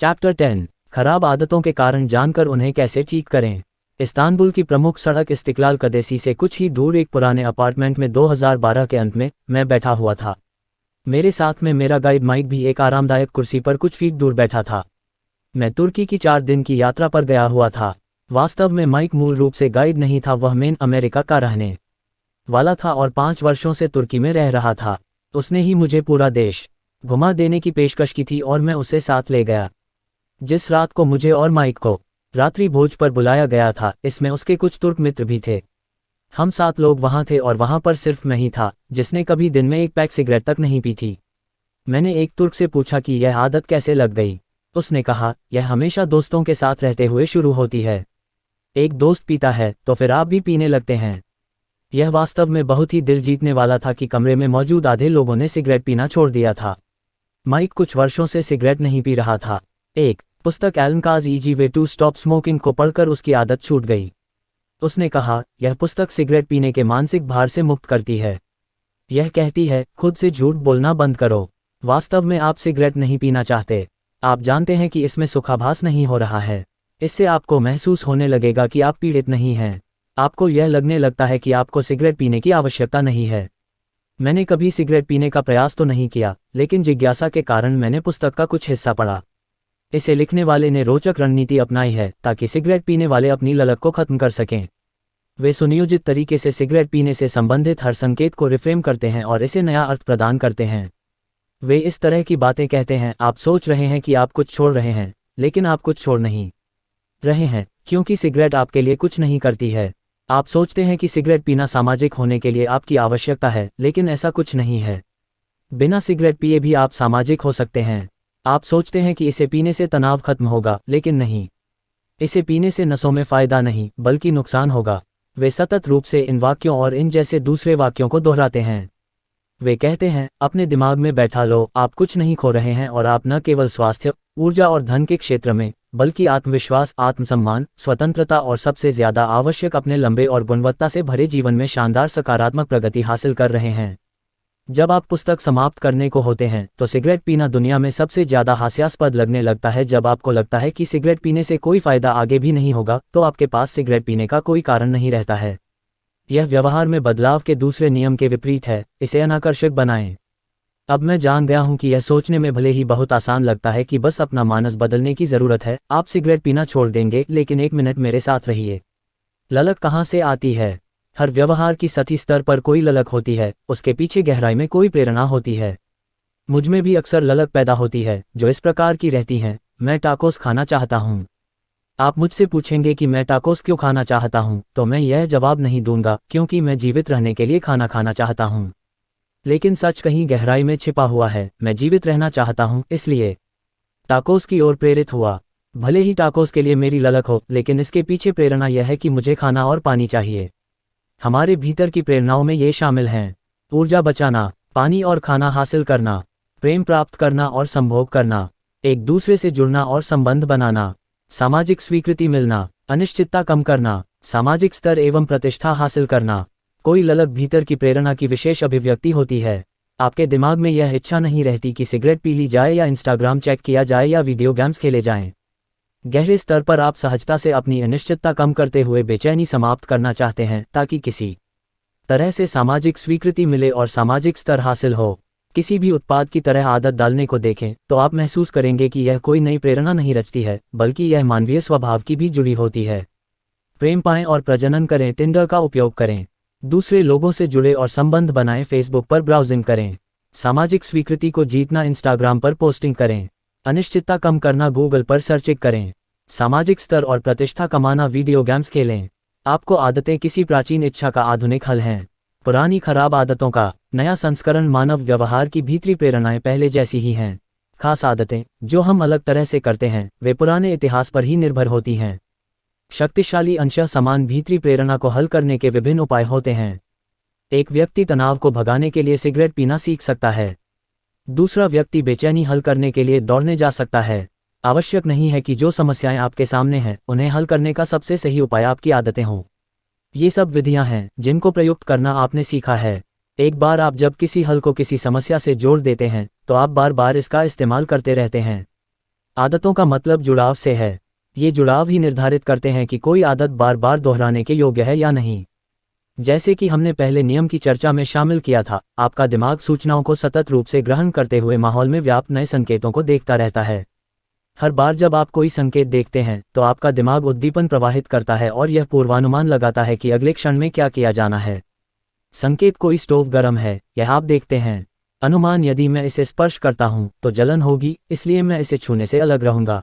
Chapter 10 खराब आदतों के कारण जानकर उन्हें कैसे ठीक करें। इस्तांबुल की प्रमुख सड़क इस्तिक्लाल कदेसी से कुछ ही दूर एक पुराने अपार्टमेंट में 2012 के अंत में मैं बैठा हुआ था। मेरे साथ में मेरा गाइड माइक भी एक आरामदायक कुर्सी पर कुछ फीट दूर बैठा था। मैं तुर्की की 4 दिन की यात्रा पर गया हुआ था। वास्तव में माइक मूल रूप से गाइड नहीं था, वह मेन अमेरिका का रहने वाला था और 5 वर्षों से तुर्की में रह रहा था। उसने ही मुझे पूरा देश घुमा देने की पेशकश की थी और मैं उसे साथ ले गया। जिस रात को मुझे और माइक को रात्रि भोज पर बुलाया गया था, इसमें उसके कुछ तुर्क मित्र भी थे। हम 7 लोग वहां थे और वहां पर सिर्फ मैं ही था जिसने कभी दिन में एक पैक सिगरेट तक नहीं पी थी। मैंने एक तुर्क से पूछा कि यह आदत कैसे लग गई। उसने कहा, यह हमेशा दोस्तों के साथ रहते हुए शुरू होती है। एक दोस्त पीता है तो फिर आप भी पीने लगते हैं। यह वास्तव में बहुत ही दिल जीतने वाला था कि कमरे में मौजूद आधे लोगों ने सिगरेट पीना छोड़ दिया था। माइक कुछ वर्षों से सिगरेट नहीं पी रहा था। एक पुस्तक Allen Carr's easy way to stop smoking को पढ़कर उसकी आदत छूट गई। उसने कहा, यह पुस्तक सिगरेट पीने के मानसिक भार से मुक्त करती है। यह कहती है, खुद से झूठ बोलना बंद करो। वास्तव में आप सिगरेट नहीं पीना चाहते। आप जानते हैं कि इसमें सुखाभास नहीं हो रहा है। इससे आपको महसूस होने लगेगा कि आप पीड़ित नहीं हैं। आपको यह लगने लगता है कि आपको सिगरेट पीने की आवश्यकता नहीं है। मैंने कभी सिगरेट पीने का प्रयास तो नहीं किया, लेकिन जिज्ञासा के कारण मैंने पुस्तक का कुछ हिस्सा पढ़ा। इसे लिखने वाले ने रोचक रणनीति अपनाई है ताकि सिगरेट पीने वाले अपनी ललक को खत्म कर सकें। वे सुनियोजित तरीके से सिगरेट पीने से संबंधित हर संकेत को रिफ्रेम करते हैं और इसे नया अर्थ प्रदान करते हैं। वे इस तरह की बातें कहते हैं, आप सोच रहे हैं कि आप कुछ छोड़ रहे हैं, लेकिन आप कुछ छोड़ नहीं रहे हैं, क्योंकि सिगरेट आपके लिए कुछ नहीं करती है। आप सोचते हैं कि सिगरेट पीना सामाजिक होने के लिए आपकी आवश्यकता है, लेकिन ऐसा कुछ नहीं है। बिना सिगरेट पिए भी आप सामाजिक हो सकते हैं। आप सोचते हैं कि इसे पीने से तनाव खत्म होगा, लेकिन नहीं। इसे पीने से नसों में फायदा नहीं, बल्कि नुकसान होगा। वे सतत रूप से इन वाक्यों और इन जैसे दूसरे वाक्यों को दोहराते हैं। वे कहते हैं, अपने दिमाग में बैठा लो, आप कुछ नहीं खो रहे हैं और आप न केवल स्वास्थ्य, ऊर्जा और धन के क्षेत्र में, बल्कि आत्मविश्वास, आत्मसम्मान, स्वतंत्रता और सबसे ज्यादा आवश्यक अपने लंबे और गुणवत्ता से भरे जीवन में शानदार सकारात्मक प्रगति हासिल कर रहे हैं। जब आप पुस्तक समाप्त करने को होते हैं तो सिगरेट पीना दुनिया में सबसे ज्यादा हास्यास्पद लगने लगता है। जब आपको लगता है कि सिगरेट पीने से कोई फायदा आगे भी नहीं होगा, तो आपके पास सिगरेट पीने का कोई कारण नहीं रहता है। यह व्यवहार में बदलाव के दूसरे नियम के विपरीत है, इसे अनाकर्षक बनाएं। अब मैं जान गया हूं कि यह सोचने में भले ही बहुत आसान लगता है कि बस अपना मानस बदलने की जरूरत है, आप सिगरेट पीना छोड़ देंगे, लेकिन एक मिनट मेरे साथ रहिए। ललक कहाँ से आती है? हर व्यवहार की सतही स्तर पर कोई ललक होती है, उसके पीछे गहराई में कोई प्रेरणा होती है। मुझ में भी अक्सर ललक पैदा होती है, जो इस प्रकार की रहती है, मैं टाकोस खाना चाहता हूँ। आप मुझसे पूछेंगे कि मैं टाकोस क्यों खाना चाहता हूँ, तो मैं यह जवाब नहीं दूंगा क्योंकि मैं जीवित रहने के लिए खाना खाना चाहता हूँ। लेकिन सच कहीं गहराई में छिपा हुआ है, मैं जीवित रहना चाहता हूँ, इसलिए टाकोस की ओर प्रेरित हुआ। भले ही टाकोस के लिए मेरी ललक हो, लेकिन इसके पीछे प्रेरणा यह है कि मुझे खाना और पानी चाहिए। हमारे भीतर की प्रेरणाओं में ये शामिल हैं: ऊर्जा बचाना, पानी और खाना हासिल करना, प्रेम प्राप्त करना और संभोग करना, एक दूसरे से जुड़ना और संबंध बनाना, सामाजिक स्वीकृति मिलना, अनिश्चितता कम करना, सामाजिक स्तर एवं प्रतिष्ठा हासिल करना। कोई ललक भीतर की प्रेरणा की विशेष अभिव्यक्ति होती है। आपके दिमाग में यह इच्छा नहीं रहती कि सिगरेट पी ली जाए या इंस्टाग्राम चेक किया जाए या वीडियो गेम्स खेले जाएं। गहरे स्तर पर आप सहजता से अपनी अनिश्चितता कम करते हुए बेचैनी समाप्त करना चाहते हैं, ताकि किसी तरह से सामाजिक स्वीकृति मिले और सामाजिक स्तर हासिल हो। किसी भी उत्पाद की तरह आदत डालने को देखें तो आप महसूस करेंगे कि यह कोई नई प्रेरणा नहीं रचती है, बल्कि यह मानवीय स्वभाव की भी जुड़ी होती है। प्रेम पाएं और प्रजनन करें। टिंडर का उपयोग करें। दूसरे लोगों से जुड़े और संबंध बनाएं। फेसबुक पर ब्राउजिंग करें। सामाजिक स्वीकृति को जीतना। इंस्टाग्राम पर पोस्टिंग करें। अनिश्चितता कम करना। गूगल पर सर्चिंग करें। सामाजिक स्तर और प्रतिष्ठा कमाना। वीडियो गेम्स खेलें। आपको आदतें किसी प्राचीन इच्छा का आधुनिक हल हैं। पुरानी खराब आदतों का नया संस्करण। मानव व्यवहार की भीतरी प्रेरणाएं पहले जैसी ही हैं। खास आदतें जो हम अलग तरह से करते हैं, वे पुराने इतिहास पर ही निर्भर होती हैं। शक्तिशाली अंशः समान भीतरी प्रेरणा को हल करने के विभिन्न उपाय होते हैं। एक व्यक्ति तनाव को भगाने के लिए सिगरेट पीना सीख सकता है। दूसरा व्यक्ति बेचैनी हल करने के लिए दौड़ने जा सकता है। आवश्यक नहीं है कि जो समस्याएं आपके सामने हैं, उन्हें हल करने का सबसे सही उपाय आपकी आदतें हों। ये सब विधियां हैं जिनको प्रयुक्त करना आपने सीखा है। एक बार आप जब किसी हल को किसी समस्या से जोड़ देते हैं, तो आप बार बार इसका इस्तेमाल करते रहते हैं। आदतों का मतलब जुड़ाव से है। ये जुड़ाव ही निर्धारित करते हैं कि कोई आदत बार बार दोहराने के योग्य है या नहीं। जैसे कि हमने पहले नियम की चर्चा में शामिल किया था, आपका दिमाग सूचनाओं को सतत रूप से ग्रहण करते हुए माहौल में व्याप्त नए संकेतों को देखता रहता है। हर बार जब आप कोई संकेत देखते हैं तो आपका दिमाग उद्दीपन प्रवाहित करता है और यह पूर्वानुमान लगाता है कि अगले क्षण में क्या किया जाना है। संकेत कोई स्टोव गर्म है, यह आप देखते हैं। अनुमान, यदि मैं इसे स्पर्श करता हूं तो जलन होगी, इसलिए मैं इसे छूने से अलग रहूंगा।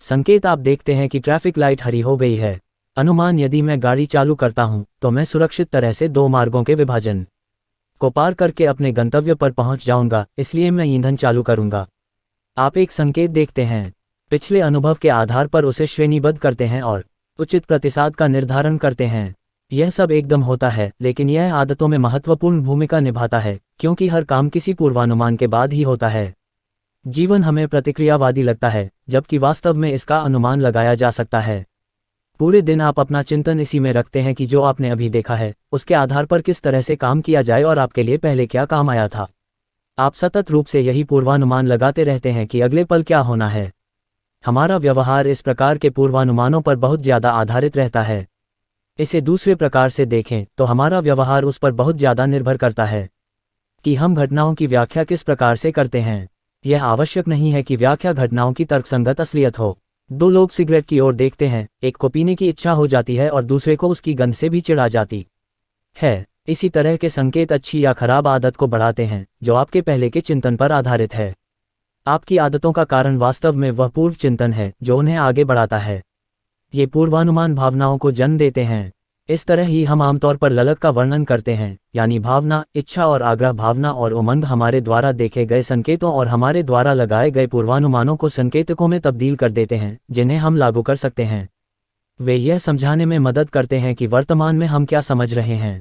संकेत, आप देखते हैं कि ट्रैफिक लाइट हरी हो गई है। अनुमान, यदि मैं गाड़ी चालू करता हूं तो मैं सुरक्षित तरह से दो मार्गों के विभाजन को पार करके अपने गंतव्य पर पहुंच जाऊंगा, इसलिए मैं ईंधन चालू करूंगा। आप एक संकेत देखते हैं, पिछले अनुभव के आधार पर उसे श्रेणीबद्ध करते हैं और उचित प्रतिसाद का निर्धारण करते हैं। यह सब एकदम होता है, लेकिन यह आदतों में महत्वपूर्ण भूमिका निभाता है, क्योंकि हर काम किसी पूर्वानुमान के बाद ही होता है। जीवन हमें प्रतिक्रियावादी लगता है, जबकि वास्तव में इसका अनुमान लगाया जा सकता है। पूरे दिन आप अपना चिंतन इसी में रखते हैं कि जो आपने अभी देखा है, उसके आधार पर किस तरह से काम किया जाए और आपके लिए पहले क्या काम आया था। आप सतत रूप से यही पूर्वानुमान लगाते रहते हैं कि अगले पल क्या होना है। हमारा व्यवहार इस प्रकार के पूर्वानुमानों पर बहुत ज़्यादा आधारित रहता है। इसे दूसरे प्रकार से देखें तो हमारा व्यवहार उस पर बहुत ज़्यादा निर्भर करता है कि हम घटनाओं की व्याख्या किस प्रकार से करते हैं। यह आवश्यक नहीं है कि व्याख्या घटनाओं की तर्कसंगत असलियत हो। दो लोग सिगरेट की ओर देखते हैं, एक को पीने की इच्छा हो जाती है और दूसरे को उसकी गंध से भी चिढ़ा जाती है। इसी तरह के संकेत अच्छी या खराब आदत को बढ़ाते हैं, जो आपके पहले के चिंतन पर आधारित है। आपकी आदतों का कारण वास्तव में वह पूर्व चिंतन है जो उन्हें आगे बढ़ाता है। ये पूर्वानुमान भावनाओं को जन्म देते हैं। इस तरह ही हम आमतौर पर ललक का वर्णन करते हैं, यानी भावना, इच्छा और आग्रह। भावना और उमंग हमारे द्वारा देखे गए संकेतों और हमारे द्वारा लगाए गए पूर्वानुमानों को संकेतकों में तब्दील कर देते हैं, जिन्हें हम लागू कर सकते हैं। वे यह समझाने में मदद करते हैं कि वर्तमान में हम क्या समझ रहे हैं।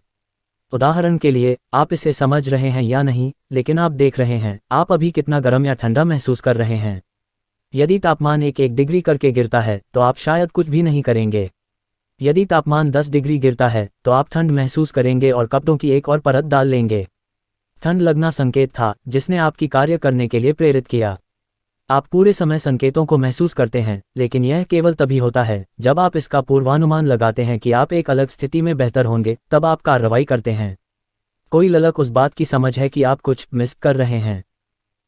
उदाहरण के लिए, आप इसे समझ रहे हैं या नहीं, लेकिन आप देख रहे हैं आप अभी कितना गर्म या ठंडा महसूस कर रहे हैं। यदि तापमान 1 डिग्री करके गिरता है तो आप शायद कुछ भी नहीं करेंगे। यदि तापमान 10 डिग्री गिरता है तो आप ठंड महसूस करेंगे और कपड़ों की एक और परत डाल लेंगे। ठंड लगना संकेत था जिसने आपकी कार्य करने के लिए प्रेरित किया। आप पूरे समय संकेतों को महसूस करते हैं, लेकिन यह केवल तभी होता है जब आप इसका पूर्वानुमान लगाते हैं कि आप एक अलग स्थिति में बेहतर होंगे, तब आप कार्रवाई करते हैं। कोई ललक उस बात की समझ है कि आप कुछ मिस कर रहे हैं।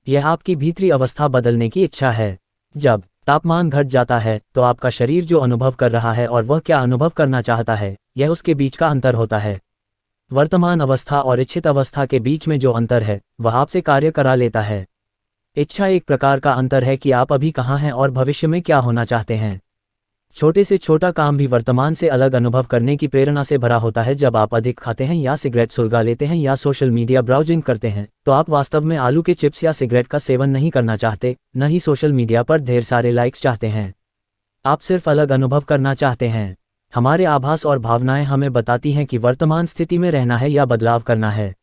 यह आपकी भीतरी अवस्था बदलने की इच्छा है। जब तापमान घट जाता है तो आपका शरीर जो अनुभव कर रहा है और वह क्या अनुभव करना चाहता है, यह उसके बीच का अंतर होता है। वर्तमान अवस्था और इच्छित अवस्था के बीच में जो अंतर है, वह आपसे कार्य करा लेता है। इच्छा एक प्रकार का अंतर है कि आप अभी कहाँ हैं और भविष्य में क्या होना चाहते हैं। छोटे से छोटा काम भी वर्तमान से अलग अनुभव करने की प्रेरणा से भरा होता है। जब आप अधिक खाते हैं या सिगरेट सुलगा लेते हैं या सोशल मीडिया ब्राउजिंग करते हैं, तो आप वास्तव में आलू के चिप्स या सिगरेट का सेवन नहीं करना चाहते, न ही सोशल मीडिया पर ढेर सारे लाइक्स चाहते हैं। आप सिर्फ अलग अनुभव करना चाहते हैं। हमारे आभास और भावनाएं हमें बताती हैं कि वर्तमान स्थिति में रहना है या बदलाव करना है।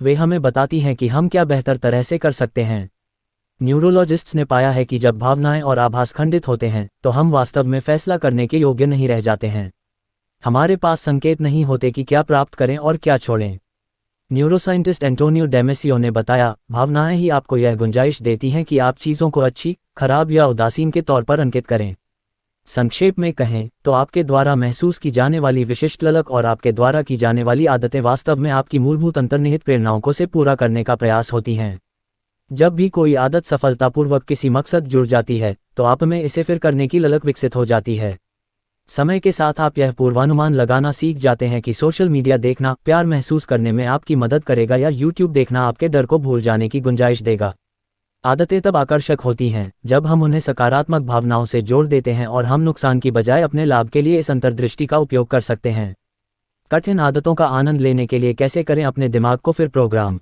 वे हमें बताती हैं कि हम क्या बेहतर तरह से कर सकते हैं। न्यूरोलॉजिस्ट्स ने पाया है कि जब भावनाएं और आभास खंडित होते हैं तो हम वास्तव में फैसला करने के योग्य नहीं रह जाते हैं। हमारे पास संकेत नहीं होते कि क्या प्राप्त करें और क्या छोड़ें। न्यूरोसाइंटिस्ट एंटोनियो डेमेसियो ने बताया, भावनाएं ही आपको यह गुंजाइश देती हैं कि आप चीज़ों को अच्छी, खराब या उदासीन के तौर पर अंकित करें। संक्षेप में कहें तो आपके द्वारा महसूस की जाने वाली विशिष्ट ललक और आपके द्वारा की जाने वाली आदतें वास्तव में आपकी मूलभूत अंतर्निहित प्रेरणाओं को से पूरा करने का प्रयास होती हैं। जब भी कोई आदत सफलतापूर्वक किसी मकसद जुड़ जाती है तो आप में इसे फिर करने की ललक विकसित हो जाती है। समय के साथ आप यह पूर्वानुमान लगाना सीख जाते हैं कि सोशल मीडिया देखना प्यार महसूस करने में आपकी मदद करेगा या यूट्यूब देखना आपके डर को भूल जाने की गुंजाइश देगा। आदतें तब आकर्षक होती हैं जब हम उन्हें सकारात्मक भावनाओं से जोड़ देते हैं और हम नुकसान की बजाय अपने लाभ के लिए इस अंतर्दृष्टि का उपयोग कर सकते हैं। कठिन आदतों का आनंद लेने के लिए कैसे करें अपने दिमाग को फिर प्रोग्राम।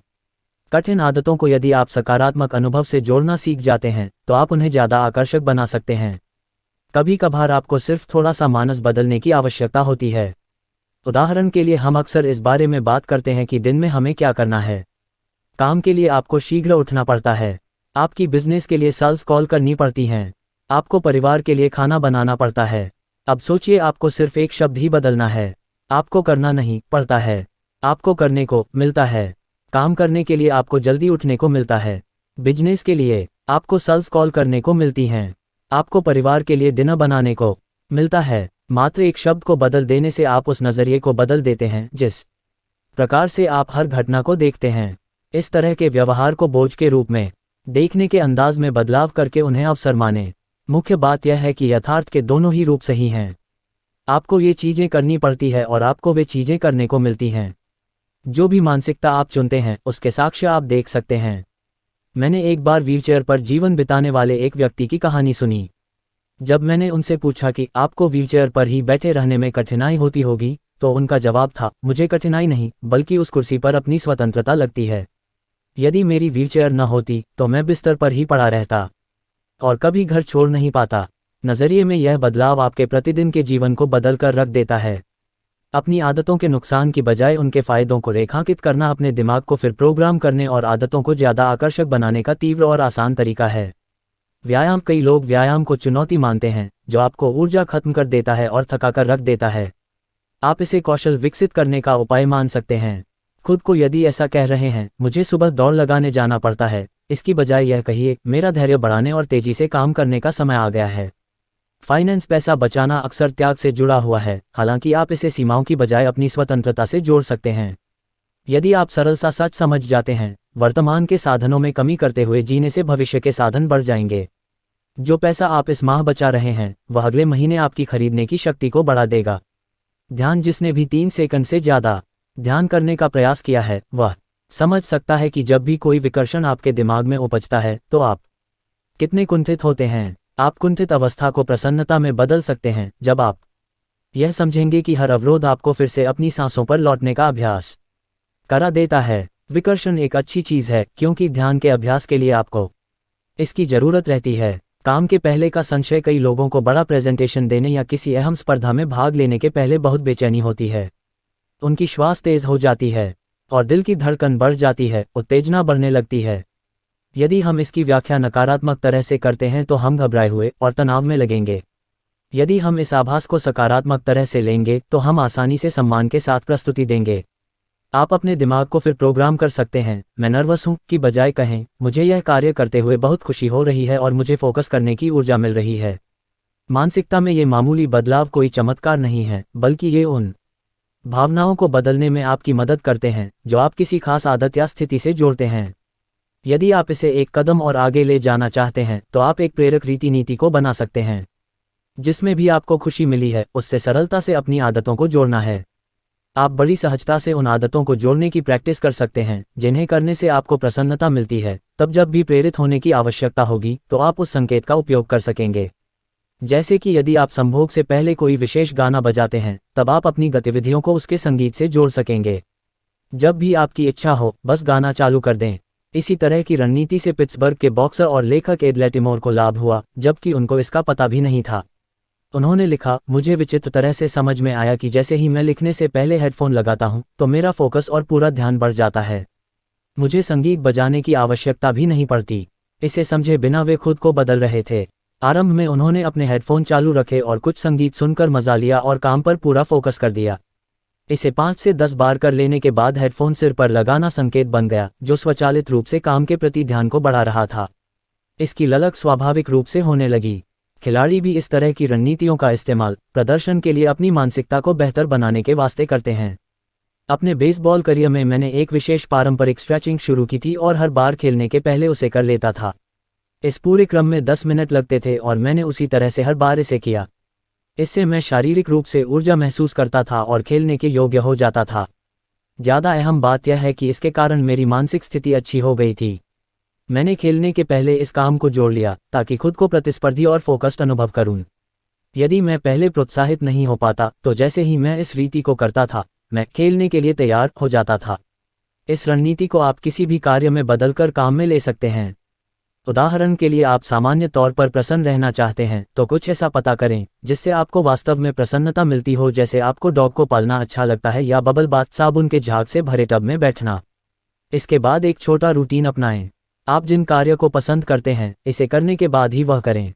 कठिन आदतों को यदि आप सकारात्मक अनुभव से जोड़ना सीख जाते हैं तो आप उन्हें ज़्यादा आकर्षक बना सकते हैं। कभी कभार आपको सिर्फ थोड़ा सा मानस बदलने की आवश्यकता होती है। उदाहरण के लिए, हम अक्सर इस बारे में बात करते हैं कि दिन में हमें क्या करना है। काम के लिए आपको शीघ्र उठना पड़ता है। आपकी बिजनेस के लिए सेल्स कॉल करनी पड़ती हैं। आपको परिवार के लिए खाना बनाना पड़ता है। अब सोचिए, आपको सिर्फ एक शब्द ही बदलना है। आपको करना नहीं पड़ता है, आपको करने को मिलता है। काम करने के लिए आपको जल्दी उठने को मिलता है। बिजनेस के लिए आपको सेल्स कॉल करने को मिलती हैं। आपको परिवार के लिए डिनर बनाने को मिलता है। मात्र एक शब्द को बदल देने से आप उस नज़रिए को बदल देते हैं जिस प्रकार से आप हर घटना को देखते हैं। इस तरह के व्यवहार को बोझ के रूप में देखने के अंदाज में बदलाव करके उन्हें अवसर मानें। मुख्य बात यह है कि यथार्थ के दोनों ही रूप सही हैं। आपको ये चीज़ें करनी पड़ती है और आपको वे चीज़ें करने को मिलती हैं। जो भी मानसिकता आप चुनते हैं उसके साक्ष्य आप देख सकते हैं। मैंने एक बार व्हीलचेयर पर जीवन बिताने वाले एक व्यक्ति की कहानी सुनी। जब मैंने उनसे पूछा कि आपको व्हीलचेयर पर ही बैठे रहने में कठिनाई होती होगी, तो उनका जवाब था, मुझे कठिनाई नहीं बल्कि उस कुर्सी पर अपनी स्वतंत्रता लगती है। यदि मेरी व्हीलचेयर न होती तो मैं बिस्तर पर ही पड़ा रहता और कभी घर छोड़ नहीं पाता। नज़रिए में यह बदलाव आपके प्रतिदिन के जीवन को बदल कर रख देता है। अपनी आदतों के नुकसान की बजाय उनके फ़ायदों को रेखांकित करना अपने दिमाग को फिर प्रोग्राम करने और आदतों को ज़्यादा आकर्षक बनाने का तीव्र और आसान तरीका है। व्यायाम। कई लोग व्यायाम को चुनौती मानते हैं, जो आपको ऊर्जा खत्म कर देता है और थका कर रख देता है। आप इसे कौशल विकसित करने का उपाय मान सकते हैं। खुद को यदि ऐसा कह रहे हैं, मुझे सुबह दौड़ लगाने जाना पड़ता है, इसकी बजाय यह कहिए, मेरा धैर्य बढ़ाने और तेज़ी से काम करने का समय आ गया है। फाइनेंस। पैसा बचाना अक्सर त्याग से जुड़ा हुआ है, हालांकि आप इसे सीमाओं की बजाय अपनी स्वतंत्रता से जोड़ सकते हैं। यदि आप सरल सा सच समझ जाते हैं, वर्तमान के साधनों में कमी करते हुए जीने से भविष्य के साधन बढ़ जाएंगे। जो पैसा आप इस माह बचा रहे हैं वह अगले महीने आपकी खरीदने की शक्ति को बढ़ा देगा। ध्यान। जिसने भी 3 सेकंड से ज़्यादा ध्यान करने का प्रयास किया है वह समझ सकता है कि जब भी कोई विकर्षण आपके दिमाग में उपजता है तो आप कितने कुंठित होते हैं। आप कुंठित अवस्था को प्रसन्नता में बदल सकते हैं जब आप यह समझेंगे कि हर अवरोध आपको फिर से अपनी सांसों पर लौटने का अभ्यास करा देता है। विकर्षण एक अच्छी चीज़ है क्योंकि ध्यान के अभ्यास के लिए आपको इसकी ज़रूरत रहती है। काम के पहले का संशय। कई लोगों को बड़ा प्रेजेंटेशन देने या किसी अहम स्पर्धा में भाग लेने के पहले बहुत बेचैनी होती है। उनकी श्वास तेज हो जाती है और दिल की धड़कन बढ़ जाती है, उत्तेजना बढ़ने लगती है। यदि हम इसकी व्याख्या नकारात्मक तरह से करते हैं तो हम घबराए हुए और तनाव में लगेंगे। यदि हम इस आभास को सकारात्मक तरह से लेंगे तो हम आसानी से सम्मान के साथ प्रस्तुति देंगे। आप अपने दिमाग को फिर प्रोग्राम कर सकते हैं, मैं नर्वस हूं की बजाय कहें, मुझे यह कार्य करते हुए बहुत खुशी हो रही है और मुझे फोकस करने की ऊर्जा मिल रही है। मानसिकता में ये मामूली बदलाव कोई चमत्कार नहीं है, बल्कि ये उन भावनाओं को बदलने में आपकी मदद करते हैं जो आप किसी खास आदत या स्थिति से जोड़ते हैं। यदि आप इसे एक कदम और आगे ले जाना चाहते हैं तो आप एक प्रेरक रीति नीति को बना सकते हैं। जिसमें भी आपको खुशी मिली है उससे सरलता से अपनी आदतों को जोड़ना है। आप बड़ी सहजता से उन आदतों को जोड़ने की प्रैक्टिस कर सकते हैं जिन्हें करने से आपको प्रसन्नता मिलती है। तब जब भी प्रेरित होने की आवश्यकता होगी तो आप उस संकेत का उपयोग कर सकेंगे। जैसे कि यदि आप संभोग से पहले कोई विशेष गाना बजाते हैं, तब आप अपनी गतिविधियों को उसके संगीत से जोड़ सकेंगे। जब भी आपकी इच्छा हो बस गाना चालू कर दें। इसी तरह की रणनीति से पिट्सबर्ग के बॉक्सर और लेखक एड लैटिमोर को लाभ हुआ, जबकि उनको इसका पता भी नहीं था। उन्होंने लिखा, मुझे विचित्र तरह से समझ में आया कि जैसे ही मैं लिखने से पहले हेडफोन लगाता हूं तो मेरा फोकस और पूरा ध्यान बढ़ जाता है। मुझे संगीत बजाने की आवश्यकता भी नहीं पड़ती। इसे समझे बिना वे खुद को बदल रहे थे। आरंभ में उन्होंने अपने हेडफोन चालू रखे और कुछ संगीत सुनकर मजा लिया और काम पर पूरा फोकस कर दिया। इसे 5 से 10 बार कर लेने के बाद हेडफोन सिर पर लगाना संकेत बन गया, जो स्वचालित रूप से काम के प्रति ध्यान को बढ़ा रहा था। इसकी ललक स्वाभाविक रूप से होने लगी। खिलाड़ी भी इस तरह की रणनीतियों का इस्तेमाल प्रदर्शन के लिए अपनी मानसिकता को बेहतर बनाने के वास्ते करते हैं। अपने बेसबॉल करियर में मैंने एक विशेष पारंपरिक स्ट्रेचिंग शुरू की थी और हर बार खेलने के पहले उसे कर लेता था। इस पूरे क्रम में 10 मिनट लगते थे और मैंने उसी तरह से हर बार इसे किया। इससे मैं शारीरिक रूप से ऊर्जा महसूस करता था और खेलने के योग्य हो जाता था। ज़्यादा अहम बात यह है कि इसके कारण मेरी मानसिक स्थिति अच्छी हो गई थी। मैंने खेलने के पहले इस काम को जोड़ लिया ताकि खुद को प्रतिस्पर्धी और फोकस्ड अनुभव करूं। यदि मैं पहले प्रोत्साहित नहीं हो पाता तो जैसे ही मैं इस रीति को करता था, मैं खेलने के लिए तैयार हो जाता था। इस रणनीति को आप किसी भी कार्य में बदलकर काम में ले सकते हैं। उदाहरण के लिए, आप सामान्य तौर पर प्रसन्न रहना चाहते हैं तो कुछ ऐसा पता करें जिससे आपको वास्तव में प्रसन्नता मिलती हो, जैसे आपको डॉग को पालना अच्छा लगता है या बबल बाथ साबुन के झाग से भरे टब में बैठना। इसके बाद एक छोटा रूटीन अपनाएं। आप जिन कार्य को पसंद करते हैं इसे करने के बाद ही वह करें।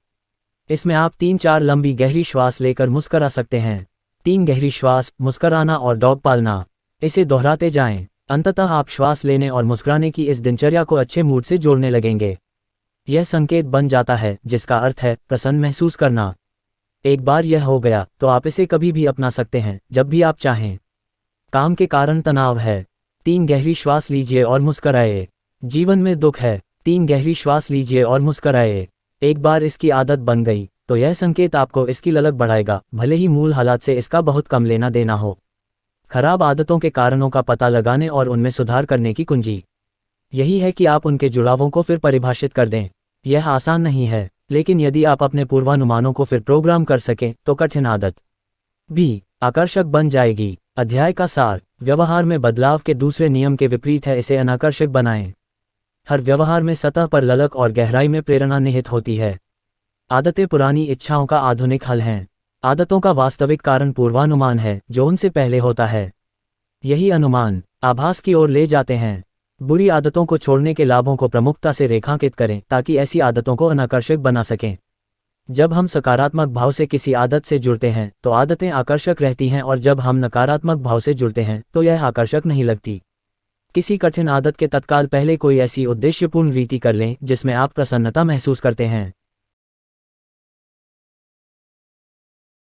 इसमें आप 3-4 लंबी गहरी श्वास लेकर मुस्करा सकते हैं। 3 गहरी श्वास, मुस्कराना और डॉग पालना। इसे दोहराते जाएं। अंततः आप श्वास लेने और मुस्कुराने की इस दिनचर्या को अच्छे मूड से जोड़ने लगेंगे। यह संकेत बन जाता है, जिसका अर्थ है प्रसन्न महसूस करना। एक बार यह हो गया तो आप इसे कभी भी अपना सकते हैं, जब भी आप चाहें। काम के कारण तनाव है। 3 गहरी श्वास लीजिए और मुस्कराए। जीवन में दुख है। 3 गहरी श्वास लीजिए और मुस्कराए। एक बार इसकी आदत बन गई तो यह संकेत आपको इसकी ललक बढ़ाएगा, भले ही मूल हालात से इसका बहुत कम लेना देना हो। खराब आदतों के कारणों का पता लगाने और उनमें सुधार करने की कुंजी यही है कि आप उनके जुड़ावों को फिर परिभाषित कर दें। यह आसान नहीं है, लेकिन यदि आप अपने पूर्वानुमानों को फिर प्रोग्राम कर सकें तो कठिन आदत भी आकर्षक बन जाएगी। अध्याय का सार। व्यवहार में बदलाव के दूसरे नियम के विपरीत है, इसे अनाकर्षक बनाएं। हर व्यवहार में सतह पर ललक और गहराई में प्रेरणा निहित होती है। आदतें पुरानी इच्छाओं का आधुनिक हल हैं। आदतों का वास्तविक कारण पूर्वानुमान है जो उनसे पहले होता है। यही अनुमान आभास की ओर ले जाते हैं। बुरी आदतों को छोड़ने के लाभों को प्रमुखता से रेखांकित करें ताकि ऐसी आदतों को अनाकर्षक बना सकें। जब हम सकारात्मक भाव से किसी आदत से जुड़ते हैं तो आदतें आकर्षक रहती हैं, और जब हम नकारात्मक भाव से जुड़ते हैं तो यह आकर्षक नहीं लगती। किसी कठिन आदत के तत्काल पहले कोई ऐसी उद्देश्यपूर्ण रीति कर लें जिसमें आप प्रसन्नता महसूस करते हैं।